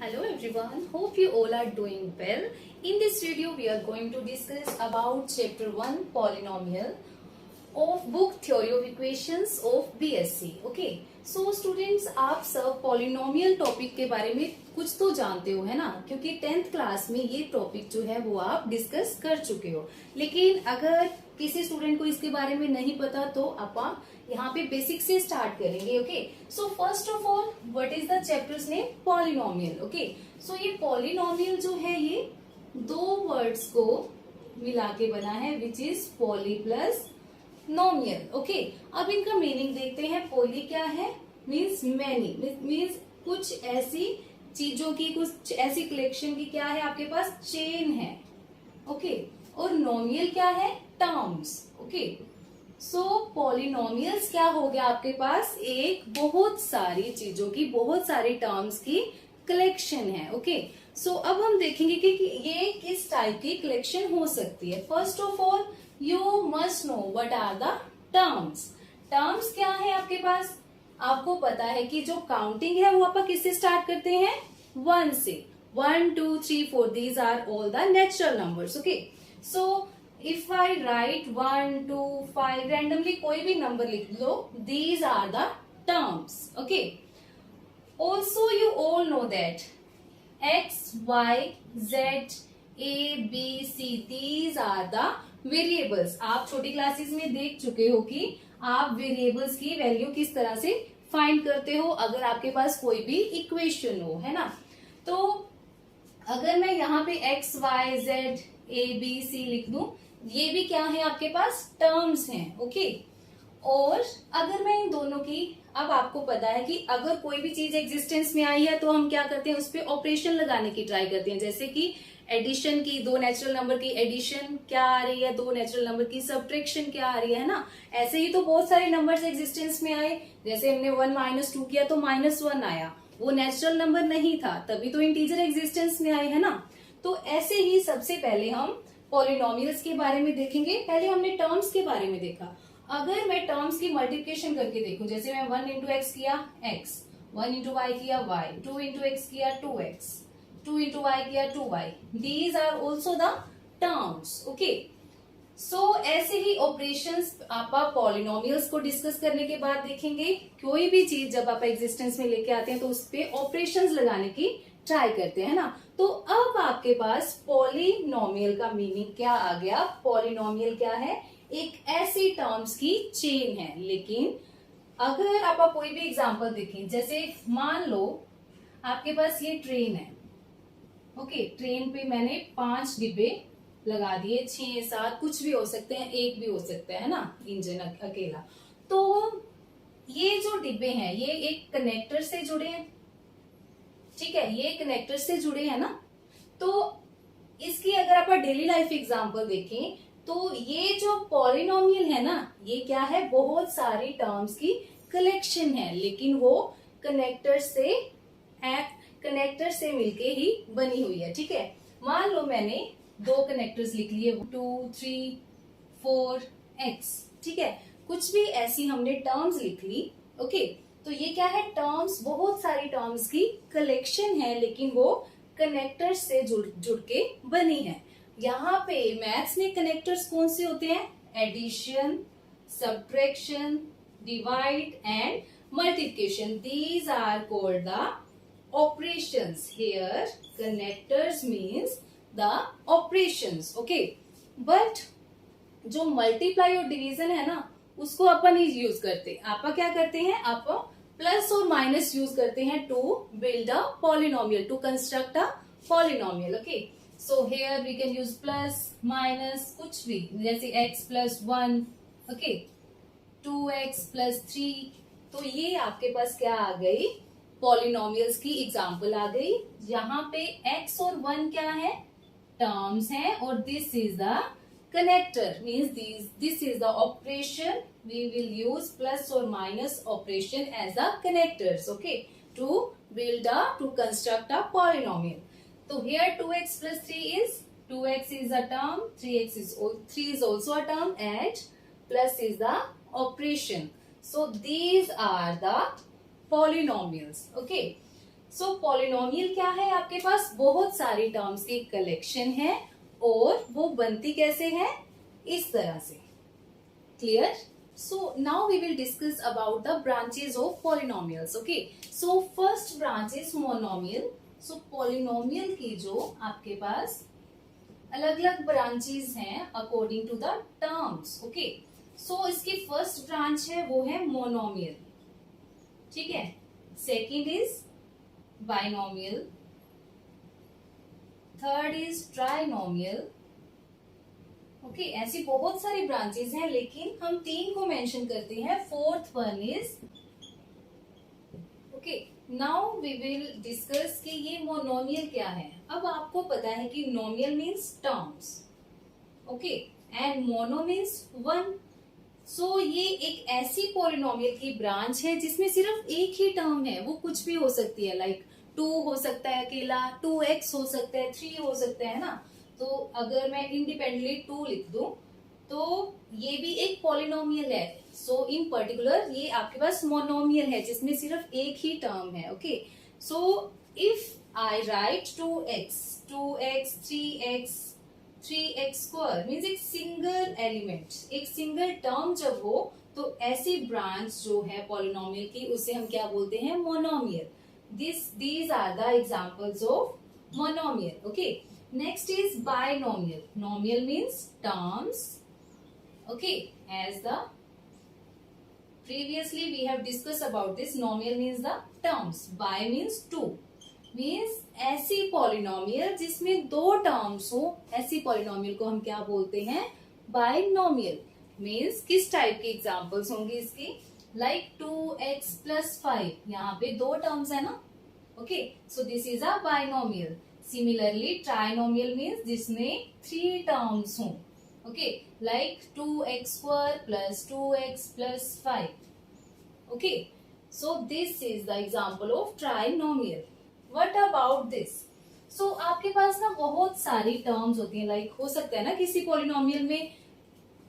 Hello everyone, hope you all are doing well. In this video we are going to discuss about chapter 1 polynomial of book Theory of Equations of BSc. Okay, so students आप सब polynomial topic के बारे में कुछ तो जानते हो है ना, क्योंकि 10th क्लास में ये टॉपिक जो है वो आप डिस्कस कर चुके हो। लेकिन अगर किसी स्टूडेंट को इसके बारे में नहीं पता तो आप यहाँ पे बेसिक से स्टार्ट करेंगे। Okay, so first of all what is the chapter's name? Polynomial. Okay, so ये पॉलिनोमियल जो है ये दो वर्ड्स को मिला के बना है, which is poly plus नोमियल। Okay, अब इनका मीनिंग देखते हैं। पॉली क्या है? मीन्स मैनी, मीन्स कुछ ऐसी चीजों की, कुछ ऐसी कलेक्शन की क्या है आपके पास, चेन है। ओके, और नोमियल क्या है? टर्म्स। ओके, सो पॉलिनोमियल्स क्या हो गया आपके पास? एक बहुत सारी चीजों की, बहुत सारी टर्म्स की कलेक्शन है। ओके, सो अब हम देखेंगे कि ये किस टाइप की कलेक्शन हो सकती है। First of all you must know what are the terms. Terms क्या है आपके पास? आपको पता है कि जो काउंटिंग है वो आप किससे स्टार्ट करते हैं? 1 से। 1 2 3 4 these are all the natural numbers. Okay, so if I write 1 2 5 randomly कोई भी नंबर लिख लो, these are the terms. Okay, also you all know that x Y Z A B c these are the variables. आप छोटी classes में देख चुके हो कि आप वेरिएबल्स की वैल्यू किस तरह से फाइंड करते हो अगर आपके पास कोई भी इक्वेशन हो, है ना। तो अगर मैं यहाँ पे X Y Z A B C लिख दूं, ये भी क्या है आपके पास? टर्म्स हैं। ओके, और अगर मैं इन दोनों की, अब आपको पता है कि अगर कोई भी चीज एग्जिस्टेंस में आई है तो हम क्या करते हैं, उस पर ऑपरेशन लगाने की ट्राई करते हैं। जैसे कि एडिशन की, दो नेचुरल नंबर की एडिशन क्या आ रही है, दो नेचुरल नंबर की सब्ट्रैक्शन क्या आ रही है ना। ऐसे ही तो बहुत सारे नंबर्स एग्जिस्टेंस में आए। जैसे हमने 1 - 2 किया तो -1 आया, वो नेचुरल नंबर नहीं था, तभी तो इंटीजर एग्जिस्टेंस में आए, है ना। तो ऐसे ही सबसे पहले हम पॉलिनोमियल्स के बारे में देखेंगे। पहले हमने टर्म्स के बारे में देखा। अगर मैं टर्म्स की मल्टीप्लिकेशन करके देखूं, जैसे मैं 1 × x किया x, 1 × y किया y, 2 × x किया 2x, 2 × y किया 2y, these are also the terms. Okay, so ऐसे ही ऑपरेशंस आप पॉलिनोमियल्स को डिस्कस करने के बाद देखेंगे। कोई भी चीज जब आप एग्जिस्टेंस में लेके आते हैं तो उस पे ऑपरेशंस लगाने की ट्राई करते हैं ना। तो अब आपके पास पॉलिनोमियल का मीनिंग क्या आ गया? पॉलिनोमियल क्या है? एक ऐसी टर्म्स की चेन है। लेकिन अगर आप कोई भी एग्जांपल देखें, जैसे मान लो आपके पास ये ट्रेन है। ओके, ट्रेन पे मैंने 5 डिब्बे लगा दिए, 6 7 कुछ भी हो सकते हैं, एक भी हो सकता है ना, इंजन अकेला। तो ये जो डिब्बे हैं ये एक कनेक्टर से जुड़े हैं, ठीक है, ये कनेक्टर से जुड़े हैं ना। तो इसकी अगर आप डेली लाइफ एग्जांपल देखें तो ये जो पॉलिनोमियल है ना, ये क्या है? बहुत सारी टर्म्स की कलेक्शन है, लेकिन वो कनेक्टर से मिलके ही बनी हुई है। ठीक है, मान लो मैंने दो कनेक्टर्स लिख लिए, 2 3 4 x, ठीक है, कुछ भी ऐसी हमने टर्म्स लिख ली। ओके, तो ये क्या है? टर्म्स, बहुत सारी टर्म्स की कलेक्शन है, लेकिन वो कनेक्टर्स से जुड़ के बनी है। यहाँ पे मैथ्स में कनेक्टर्स कौन से होते हैं? Addition, subtraction, divide and multiplication, these are called the operations. Here connectors means the operations. Okay, but जो मल्टीप्लाई और डिवीजन है ना, उसको अपन नहीं यूज करते। आप क्या करते हैं? आप प्लस और माइनस यूज करते हैं to build a polynomial, to construct a polynomial. Okay, so here we can use plus minus, कुछ भी, जैसे x + 1, ओके, 2x + 3। तो ये आपके पास क्या आ गई? पॉलिनोमियल्स की एग्जाम्पल आ गई। यहाँ पे x और 1 क्या है? टर्म्स हैं, और this is the connector, means this is the operation. We will use plus or minus operation as the connectors, okay, to construct a polynomial. So here 2x + 3 is, 2x is a term, 3 is also a term, and plus is the operation. So these are the polynomials. Okay, so polynomial क्या है, आपके पास बहुत सारी terms की collection है और वो बनती कैसे है, इस तरह से। Clear? So now we will discuss about the branches of polynomials. Okay, so first branch is monomial. So polynomial की जो आपके पास अलग अलग ब्रांचेस हैं according to the terms. Okay, so इसकी फर्स्ट ब्रांच है वो है मोनोमियल, ठीक है। Second is binomial, third is trinomial. Okay, ऐसी बहुत सारी ब्रांचेस हैं लेकिन हम तीन को मेंशन करते हैं। Fourth one is, okay, now we will discuss कि ये मोनोमियल क्या है। अब आपको पता है कि nomial means terms, okay, and mono means one. So ये एक ऐसी पॉलिनोमियल की ब्रांच है जिसमें सिर्फ एक ही टर्म है, वो कुछ भी हो सकती है, लाइक 2 हो सकता है अकेला, 2x हो सकता है, 3 हो सकता है ना। तो अगर मैं इंडिपेंडेंटली 2 लिख दूं तो ये भी एक पॉलिनोमियल है। सो इन पर्टिकुलर ये आपके पास मोनोमियल है जिसमें सिर्फ एक ही टर्म है। Okay, so if I right 2x, 3x square means एक सिंगल एलिमेंट, एक सिंगल टर्म जब हो तो ऐसी ब्रांच जो है पॉलिनोमियल की उसे हम क्या बोलते हैं, monomial. These are the examples of monomial. Okay, next is binomial. Nomial means terms. Okay, as the previously we have discussed about this. Nomial means the terms. Bi means two. Means ऐसी polynomial जिसमें दो terms हो, ऐसी polynomial को हम क्या बोलते हैं, बाइनोमियल। मीन्स किस टाइप की एग्जांपल्स होंगी इसकी, लाइक 2x + 5, यहाँ पे दो टर्म्स है ना। Okay, so this is a binomial. Similarly trinomial means जिसमें 3 टर्म्स हों, okay, like 2x² + 2x + 5। Okay, so this is the example of trinomial. What about this? So आपके पास ना बहुत सारी टर्म्स होती हैं, लाइक हो सकता है ना किसी पॉलिनोमियल में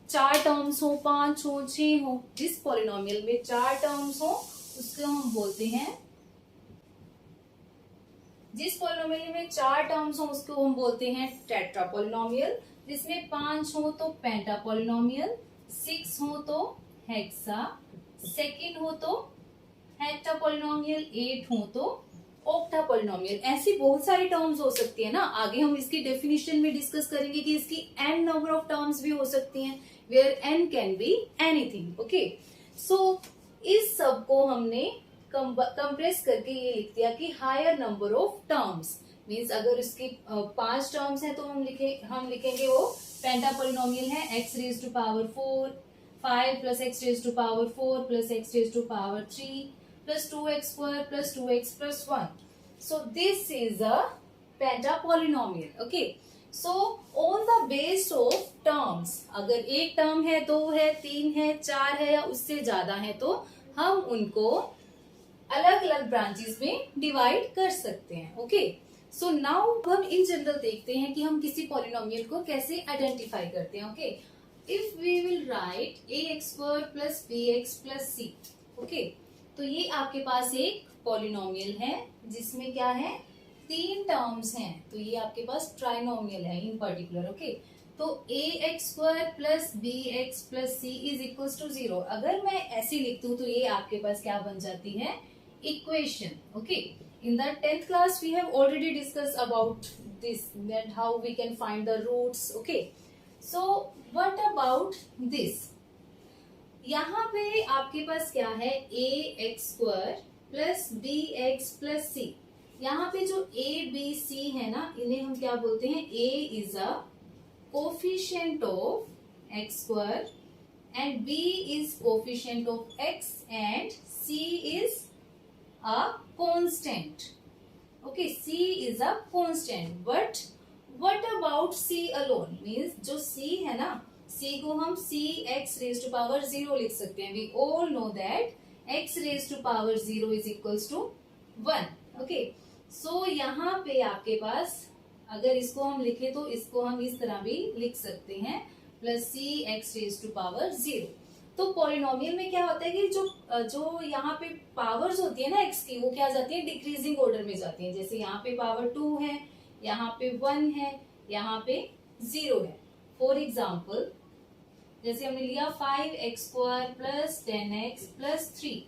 4 टर्म्स हो, 5 हो, 6 हो। जिस पॉलिनोमियल में 4 टर्म्स हो उसको हम बोलते हैं, जिस पॉलिनोमियल में 4 टर्म्स हो उसको हम बोलते हैं टेट्रा पॉलिनोमियल। जिसमें 5 हो तो पेंटा पॉलिनोमियल, 6 हो तो हेक्सा, सेकेंड हो तो हेक्टा पॉलिनोमियल, 8 हो तो ऑक्टा पॉलिनोमियल। ऐसी बहुत सारी टर्म्स हो सकती है ना। आगे हम इसकी डेफिनेशन में डिस्कस करेंगे कि इसकी n नंबर ऑफ टर्म्स भी हो सकती हैं, where n can be anything. Okay, so इस सब को हमने कंप्रेस करके ये लिख दिया कि higher number of terms. Means अगर इसकी 5 टर्म्स है तो हम लिखेंगे वो पेंटा पॉलिनोमियल है, x⁴, 5 + x⁴ + x⁴ 3 + 2x² + 2x + 1. So this is a pentapolynomial. Okay. So on the base of terms, अगर एक टर्म है, 2 है, 3 है, 4 है या उससे ज्यादा है तो हम उनको अलग अलग ब्रांचेस में डिवाइड कर सकते हैं। ओके, सो नाउ हम इन जनरल देखते हैं कि हम किसी पॉलिनोमियल को कैसे आइडेंटिफाई करते हैं। Okay, if we will write ax² + bx + c। Okay, तो ये आपके पास एक पॉलिनोमियल है जिसमें क्या है, 3 टर्म्स हैं, तो ये आपके पास ट्राइनोमियल है इन पर्टिकुलर। ओके, तो ax² + bx + c = 0। अगर मैं ऐसे लिख दूं तो ये आपके पास क्या बन जाती है, equation. Okay, in the 10th class we have already discuss about this, that how we can find the roots. Okay, so what about this? यहाँ पे आपके पास क्या है, ax² + bx + c। यहाँ पे जो a b c है ना, इन्हें हम क्या बोलते हैं, a is a coefficient of x² and b is coefficient of x and c is a constant. Okay, c is a constant. But what about c alone? Means जो c है ना, c को हम cx⁴ लिख सकते हैं। We all know that x⁴ is = 1. Okay, so यहाँ पे आपके पास अगर इसको हम लिखें तो इसको हम इस तरह भी लिख सकते हैं, +cx⁴. तो पॉलिनोमियल में क्या होता है कि जो यहाँ पे पावर्स होती है ना एक्स की, वो क्या जाती है, डिक्रीजिंग ऑर्डर में जाती है। जैसे यहाँ पे पावर 2 है, यहाँ पे 1 है, यहाँ पे 0 है। फॉर एग्जाम्पल जैसे हमने लिया 5x² प्लस 10x प्लस 3,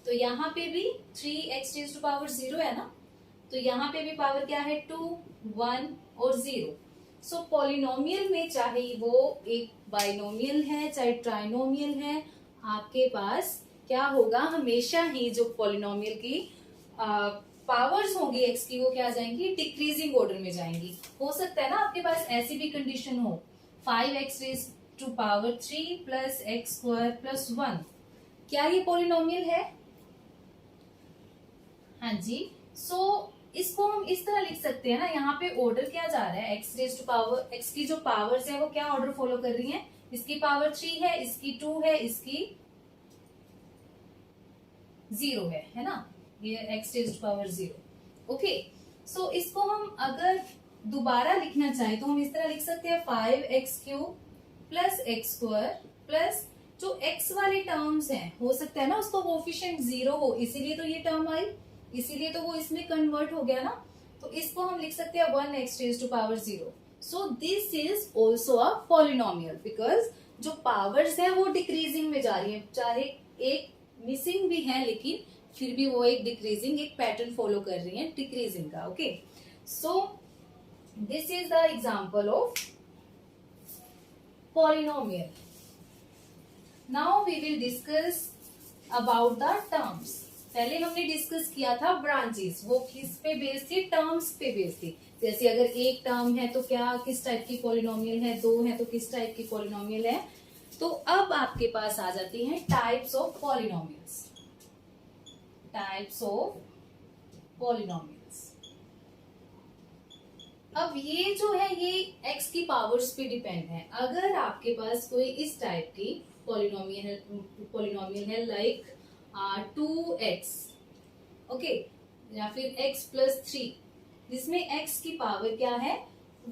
तो यहाँ पे भी 3x रेज़ टू पावर 0 है ना, तो यहाँ पे भी पावर क्या है, 2, 1 और 0। सो पॉलिनोमियल में चाहे वो एक बाइनोमियल है चाहे ट्राइनोमियल है, आपके पास क्या होगा, हमेशा ही जो पॉलिनोमियल की पावर्स होंगी एक्स की, वो क्या जाएंगी, डिक्रीजिंग ऑर्डर में जाएंगी। हो सकता है ना आपके पास ऐसी भी कंडीशन हो, 5x raise to power 3 plus x² plus 1, क्या ये पॉलिनोमियल है? हाँ जी। सो इसको हम इस तरह लिख सकते हैं ना, यहाँ पे ऑर्डर क्या जा रहा है, X raise to power, X की जो पावर्स है वो क्या ऑर्डर फॉलो कर रही हैं, इसकी पावर 3 है, इसकी 2 है, इसकी 0 है ना, ये x raise to power 0। Okay, so इसको हम अगर दोबारा लिखना चाहे तो हम इस तरह लिख सकते हैं 5x³ प्लस x² प्लस जो x वाले टर्म्स हैं, हो सकता है ना उसको कोफिशिएंट 0 हो, इसीलिए तो ये टर्म आई, इसीलिए तो वो इसमें कन्वर्ट हो गया ना, तो इसको हम लिख सकते हैं 1x raise to power 0। So this is also a polynomial, because जो पावर्स है वो डिक्रीजिंग में जा रही है, चाहे एक मिसिंग भी है लेकिन फिर भी वो एक डिक्रीजिंग, एक पैटर्न फॉलो कर रही है डिक्रीजिंग का। Okay, so this is the example of polynomial. Now we will discuss about the terms. पहले हमने डिस्कस किया था ब्रांचेस, वो किस पे बेस्ड थी, टर्म्स पे बेस्ड थी। जैसे अगर एक टर्म है तो क्या किस टाइप की पॉलिनोमियल है, 2 है तो किस टाइप की पॉलिनोमियल है। तो अब आपके पास आ जाती हैं types of polynomials, types of polynomials. अब ये जो है ये x की पावर्स पे डिपेंड है। अगर आपके पास कोई इस टाइप की पॉलिनोमियल है लाइक 2x, ओके, या फिर x प्लस 3, जिसमें x की पावर क्या है,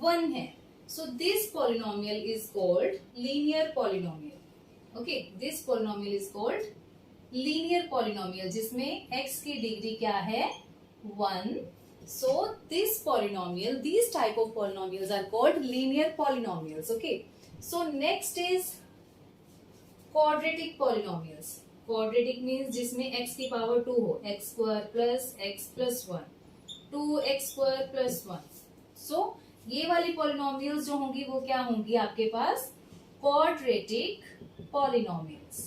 1 है, so this polynomial is called linear polynomial. Okay, this polynomial is called linear polynomial, जिसमें x की डिग्री क्या है, 1। So this polynomial, these type of polynomials are called linear polynomials. Okay. So next is quadratic polynomials. Quadratic means जिसमें x की power 2 हो, x² plus x plus 1, 2x² plus 1। So ये वाली polynomials जो होंगी वो क्या होंगी आपके पास, quadratic polynomials।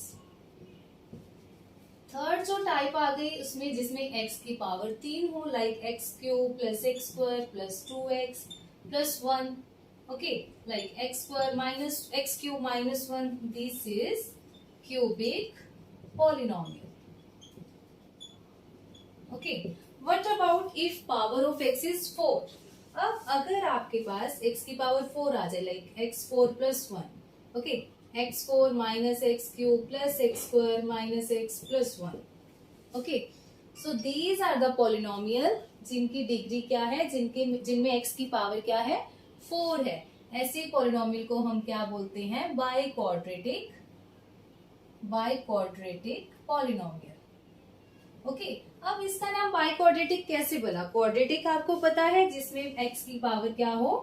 थर्ड जो टाइप आ गई उसमें जिसमें x की पावर 3 हो, like x³ plus x² plus 2x plus 1, okay, like x² minus x³ minus 1, this is cubic polynomial. Okay, what about if power of x is 4? अब अगर आपके पास x की पावर 4 आ जाए, like x4 plus 1, okay, x4 minus x³ plus x² minus x plus 1। Okay, so these are the polynomial जिनकी degree क्या है, जिनमें x की पावर क्या है, 4 है। ऐसे पॉलिनोमियल को हम क्या बोलते हैं, बाई क्वाड्रेटिक पॉलिनोमियल। ओके, अब इसका नाम बाई क्वाड्रेटिक कैसे बना? क्वाड्रेटिक आपको पता है जिसमें x की पावर क्या हो,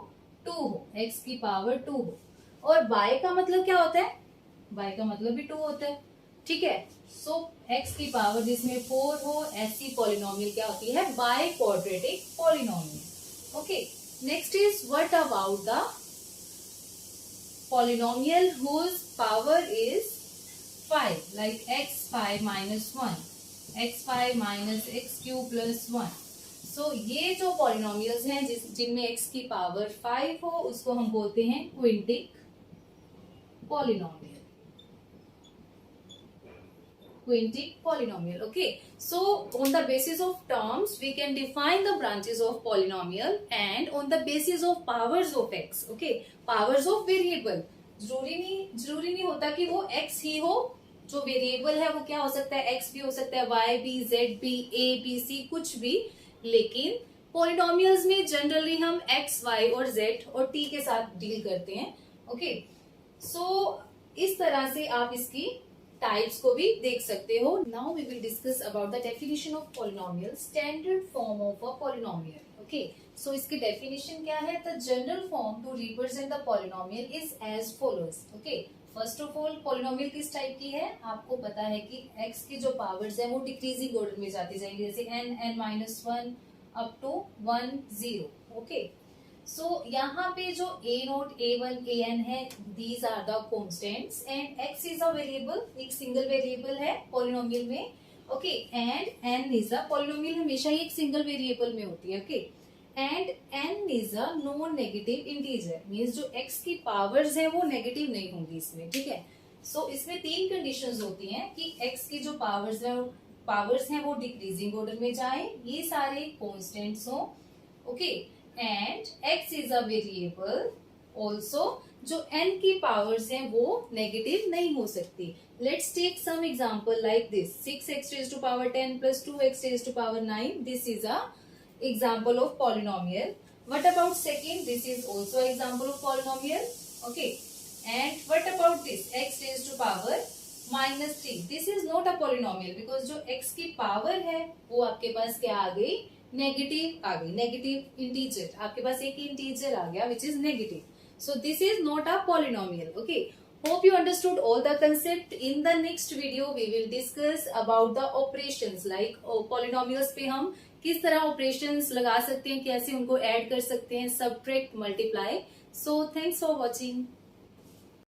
2 हो, x की पावर 2 हो, और बाय का मतलब क्या होता है, बाय का मतलब भी 2 होता है, ठीक है। सो x की पावर जिसमें 4 हो, ऐसी पॉलिनोमियल क्या होती है, by quadratic polynomial. Okay, next is what about the polynomial whose power is 5, like x5 minus 1, x5 minus x³ plus 1। सो ये जो पॉलिनोमियल्स हैं जिनमें x की पावर 5 हो, उसको हम बोलते हैं क्विंटिक polynomial, quintic polynomial। Okay, so on the basis of terms we can define the branches of polynomial, and on the basis of powers of x, okay, powers of variable, जरूरी नहीं होता कि वो x ही हो, जो वेरिएबल है वो क्या हो सकता है, x भी हो सकता है, y भी, z भी, a b c कुछ भी, लेकिन पॉलिनोमियल्स में जनरली हम x, y और z और t के साथ डील करते हैं। ओके, सो इस तरह से आप इसकी टाइप्स को भी देख सकते हो. Now we will discuss about the definition of polynomial, standard form of a polynomial. Okay, so इसकी डेफिनेशन क्या है? The general form to represent the polynomial is as follows. Okay, first of all polynomial किस type की है? आपको पता है कि x की जो पावर्स है वो डिक्रीजिंग ऑर्डर में जाती जाएंगी, जैसे n, n-1 up to 1 0. Okay, so यहाँ पे जो a0, a1, an है, these are the constants and x is a variable, एक सिंगल वेरिएबल है पॉलिनोमियल में. Okay, and n is a, polynomial हमेशा ही एक सिंगल वेरिएबल में होती है. Okay, and n is a non negative integer, means जो x की पावर्स है वो नेगेटिव नहीं होंगी इसमें. ठीक है, सो इसमें तीन कंडीशंस होती हैं कि x की जो पावर्स हैं वो डिक्रीजिंग ऑर्डर में जाए, ये सारे कॉन्स्टेंट्स हो. Okay, and x is a variable, also जो n की पावर्स हैं वो नेगेटिव नहीं हो सकती. Let's take some example like this, 6x raised to power 10 plus 2x raised to power 9. This is a example of polynomial. What about second? This is also example of polynomial. Okay, and what about this, x raised to power -3? This is not a polynomial because जो x की power है वो आपके पास क्या आ गई? Negative आ गई, negative integer. आपके पास एक इंटीजर आ गया which is negative. So this is not a polynomial. Okay, hope you understood all the concept. In the next video we will discuss about the operations, like polynomials पे हम किस तरह operations लगा सकते हैं, कैसे उनको ऐड कर सकते हैं, subtract, multiply. So thanks for watching.